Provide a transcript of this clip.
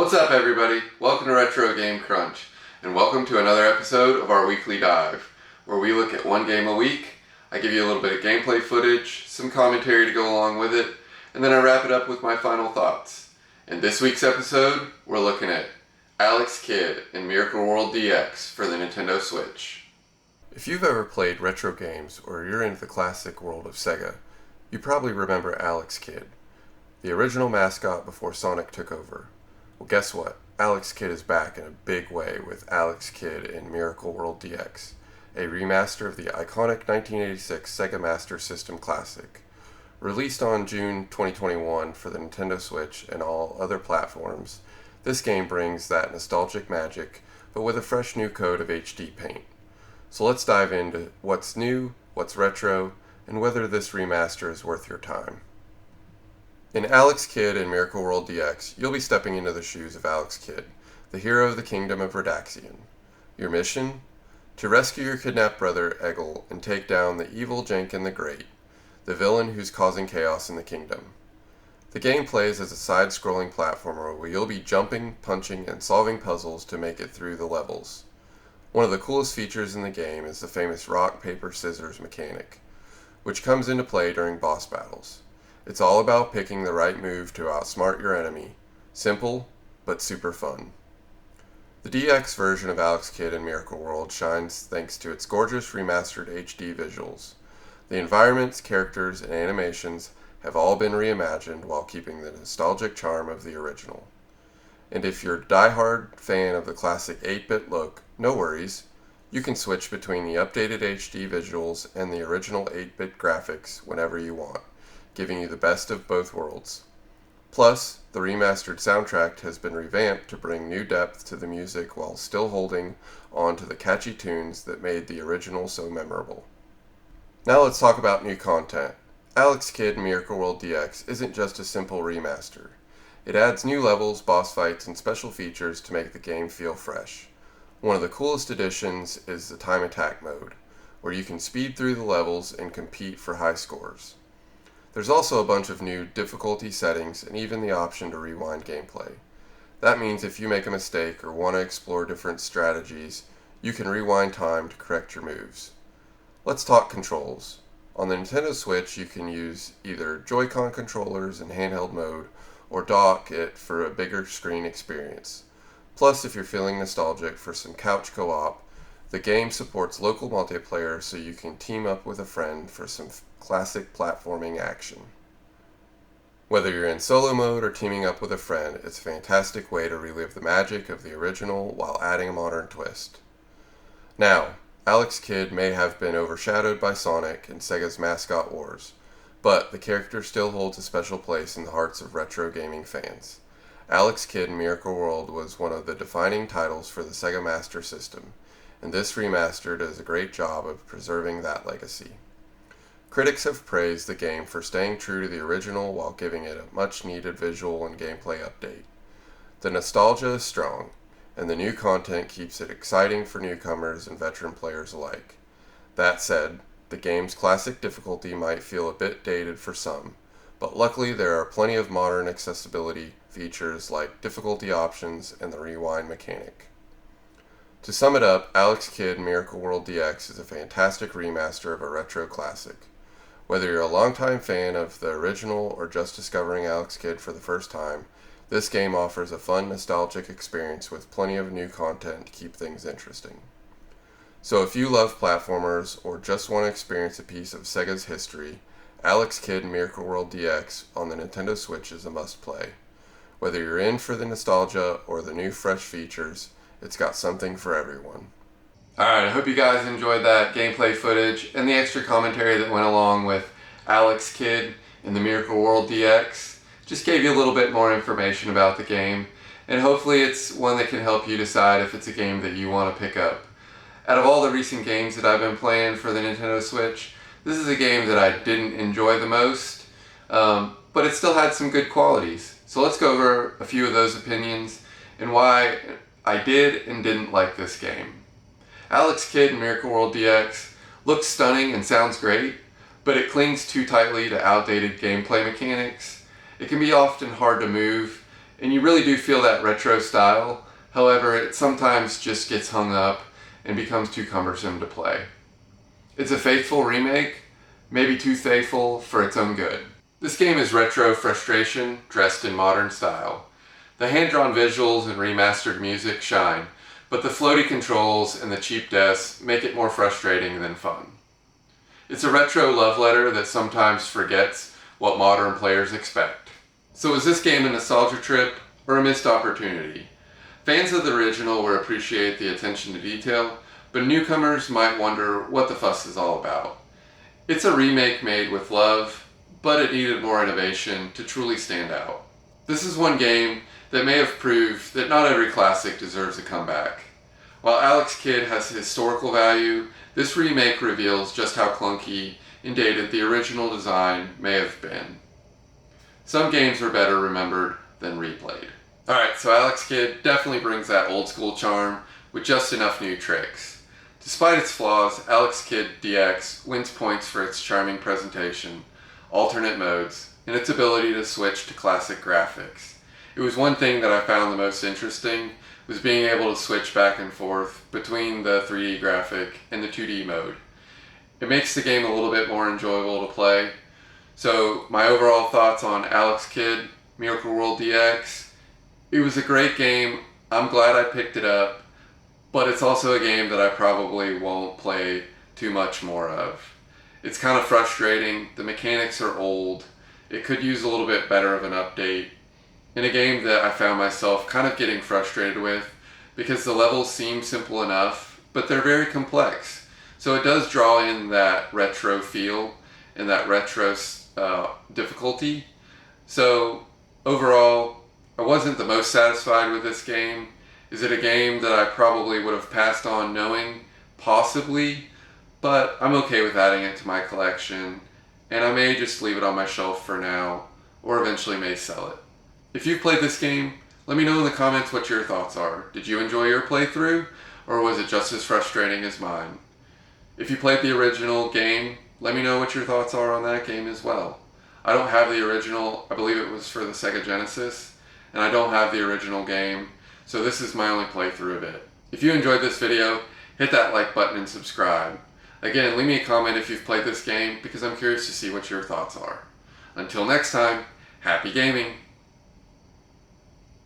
What's up everybody? Welcome to RetroGameCrunch, and welcome to another episode of our weekly dive, where we look at one game a week. I give you a little bit of gameplay footage, some commentary to go along with it, and then I wrap it up with my final thoughts. In this week's episode, we're looking at Alex Kidd in Miracle World DX for the Nintendo Switch. If you've ever played retro games or you're into the classic world of Sega, you probably remember Alex Kidd, the original mascot before Sonic took over. Well, guess what? Alex Kidd is back in a big way with Alex Kidd in Miracle World DX, a remaster of the iconic 1986 Sega Master System classic. Released on June 2021 for the Nintendo Switch and all other platforms, this game brings that nostalgic magic, but with a fresh new coat of HD paint. So let's dive into what's new, what's retro, and whether this remaster is worth your time. In Alex Kidd in Miracle World DX, you'll be stepping into the shoes of Alex Kidd, the hero of the kingdom of Redaxian. Your mission? To rescue your kidnapped brother Eggle and take down the evil Jenkin the Great, the villain who's causing chaos in the kingdom. The game plays as a side-scrolling platformer where you'll be jumping, punching, and solving puzzles to make it through the levels. One of the coolest features in the game is the famous rock, paper, scissors mechanic, which comes into play during boss battles. It's all about picking the right move to outsmart your enemy. Simple, but super fun. The DX version of Alex Kidd in Miracle World shines thanks to its gorgeous remastered HD visuals. The environments, characters, and animations have all been reimagined while keeping the nostalgic charm of the original. And if you're a die-hard fan of the classic 8-bit look, no worries. You can switch between the updated HD visuals and the original 8-bit graphics whenever you want, giving you the best of both worlds. Plus, the remastered soundtrack has been revamped to bring new depth to the music while still holding on to the catchy tunes that made the original so memorable. Now let's talk about new content. Alex Kidd in Miracle World DX isn't just a simple remaster. It adds new levels, boss fights, and special features to make the game feel fresh. One of the coolest additions is the time attack mode, where you can speed through the levels and compete for high scores. There's also a bunch of new difficulty settings and even the option to rewind gameplay. That means if you make a mistake or want to explore different strategies, you can rewind time to correct your moves. Let's talk controls. On the Nintendo Switch, you can use either Joy-Con controllers in handheld mode or dock it for a bigger screen experience. Plus, if you're feeling nostalgic for some couch co-op, the game supports local multiplayer so you can team up with a friend for some classic platforming action. Whether you're in solo mode or teaming up with a friend, it's a fantastic way to relive the magic of the original while adding a modern twist. Now, Alex Kidd may have been overshadowed by Sonic and Sega's mascot wars, but the character still holds a special place in the hearts of retro gaming fans. Alex Kidd in Miracle World was one of the defining titles for the Sega Master System, and this remaster does a great job of preserving that legacy. Critics have praised the game for staying true to the original while giving it a much-needed visual and gameplay update. The nostalgia is strong, and the new content keeps it exciting for newcomers and veteran players alike. That said, the game's classic difficulty might feel a bit dated for some, but luckily there are plenty of modern accessibility features like difficulty options and the rewind mechanic. To sum it up, Alex Kidd Miracle World DX is a fantastic remaster of a retro classic. Whether you're a longtime fan of the original or just discovering Alex Kidd for the first time, this game offers a fun, nostalgic experience with plenty of new content to keep things interesting. So if you love platformers or just want to experience a piece of Sega's history, Alex Kidd Miracle World DX on the Nintendo Switch is a must-play. Whether you're in for the nostalgia or the new fresh features, it's got something for everyone. Alright, I hope you guys enjoyed that gameplay footage and the extra commentary that went along with Alex Kidd in the Miracle World DX. Just gave you a little bit more information about the game, and hopefully it's one that can help you decide if it's a game that you want to pick up. Out of all the recent games that I've been playing for the Nintendo Switch, this is a game that I didn't enjoy the most, but it still had some good qualities. So let's go over a few of those opinions and why I did and didn't like this game. Alex Kidd in Miracle World DX looks stunning and sounds great, but it clings too tightly to outdated gameplay mechanics. It can be often hard to move and you really do feel that retro style. However, it sometimes just gets hung up and becomes too cumbersome to play. It's a faithful remake, maybe too faithful for its own good. This game is retro frustration dressed in modern style. The hand-drawn visuals and remastered music shine, but the floaty controls and the cheap deaths make it more frustrating than fun. It's a retro love letter that sometimes forgets what modern players expect. So is this game a nostalgia trip or a missed opportunity? Fans of the original will appreciate the attention to detail, but newcomers might wonder what the fuss is all about. It's a remake made with love, but it needed more innovation to truly stand out. This is one game that may have proved that not every classic deserves a comeback. While Alex Kidd has historical value, this remake reveals just how clunky and dated the original design may have been. Some games are better remembered than replayed. Alright, so Alex Kidd definitely brings that old school charm with just enough new tricks. Despite its flaws, Alex Kidd DX wins points for its charming presentation, alternate modes, and its ability to switch to classic graphics. It was one thing that I found the most interesting, was being able to switch back and forth between the 3D graphic and the 2D mode. It makes the game a little bit more enjoyable to play. So my overall thoughts on Alex Kidd, Miracle World DX, it was a great game. I'm glad I picked it up, but it's also a game that I probably won't play too much more of. It's kind of frustrating. The mechanics are old. It could use a little bit better of an update. In a game that I found myself kind of getting frustrated with because the levels seem simple enough, but they're very complex. So it does draw in that retro feel and that retro difficulty. So overall, I wasn't the most satisfied with this game. Is it a game that I probably would have passed on knowing? Possibly, but I'm okay with adding it to my collection, and I may just leave it on my shelf for now, or eventually may sell it. If you've played this game, let me know in the comments what your thoughts are. Did you enjoy your playthrough, or was it just as frustrating as mine? If you played the original game, let me know what your thoughts are on that game as well. I don't have the original. I believe it was for the Sega Genesis, and I don't have the original game, so this is my only playthrough of it. If you enjoyed this video, hit that like button and subscribe. Again, leave me a comment if you've played this game, because I'm curious to see what your thoughts are. Until next time, happy gaming!